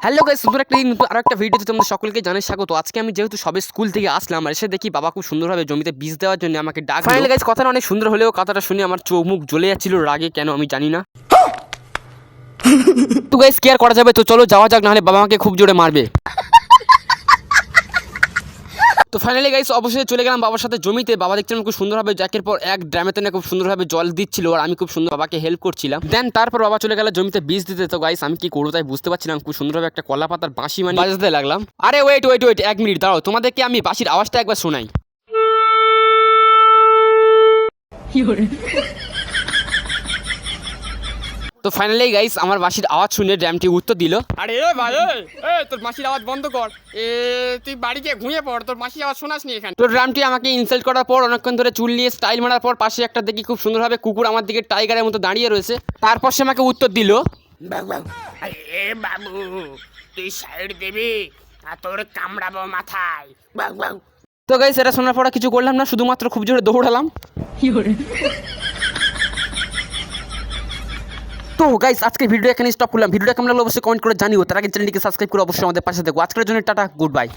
Hello guys, সুন্দর একটা নতুন আরো একটা ভিডিওতে তোমাদের সকলকে জানাই স্বাগত। আজকে আমি যেহেতু সবে স্কুল থেকে আসলাম আর এসে দেখি বাবা খুব সুন্দরভাবে জমিতে বীজ দেওয়ার জন্য আমাকে ডাক। ফাইনালি গাইস, কথাটা অনেক সুন্দর হলেও কথাটা শুনে আমার চোখ মুখ জ্বলে যাচ্ছিল রাগে, কেন আমি জানি না। তো গাইস কি আর করা যাবে, তো চলো যাওয়া যাক, নাহলে বাবা আমাকে খুব জোরে মারবে। তো ফাইনালি গাইস অবশ্যই চলে গেলাম বাবার সাথে জমিতে। বাবা দেখছিলাম খুব সুন্দরভাবে একের পর এক ড্রামেতে না খুব সুন্দরভাবে জল দিচ্ছিল আর আমি খুব সুন্দর বাবাকে হেল্প করছিলাম। দেন তারপর বাবা চলে গেল জমিতে বীজ দিতে। তো গাইস আমি কি করবো তাই বুঝতে পারছিলাম, খুব সুন্দরভাবে একটা কলা পাতার বাঁশি মানে বাজাতে লাগলাম। আরে ওয়েট ওয়েট ওয়েট, এক মিনিট দাঁড়াও, তোমাদেরকে আমি বাঁশির আওয়াজটা একবার শোনাই। তো ফাইনালি গাইস আমার বাঁশির আওয়াজ শুনে ড্যামটি উত্তর দিল, আরে ভাই তোর বাঁশির আওয়াজ বন্ধ কর, তুই বাড়িতে ঘুমিয়ে পড়, তোর বাঁশির আওয়াজ শোনাস নি এখানে। তো ড্রামটি আমাকে ইনসাল্ট করার পর অনেকক্ষণ ধরে চুল নিয়ে স্টাইল মারার পর পাশে একটা দেখি খুব সুন্দরভাবে কুকুর আমার দিকে টাইগারের মতো দাঁড়িয়ে রয়েছে। তারপর সে আমাকে উত্তর দিল, এ বাবু, তুই সাইড দিবি আর তোর কামড়াবো মাথায়। তো গাইস এটা শোনার পর কিছু করলাম না, শুধুমাত্র খুব জোরে দৌড়ালাম। তো গাইস আজকে ভিডিও এখানে স্টপ করলাম। ভিডিওটা কেমন লাগলো অবশ্যই কমেন্ট করে জানিও। তার আগে চ্যানেলটিকে সাবস্ক্রাইব করে অবশ্যই আমাদের পাশে থাকো। আজকের জন্য টাটা, গুড বাই।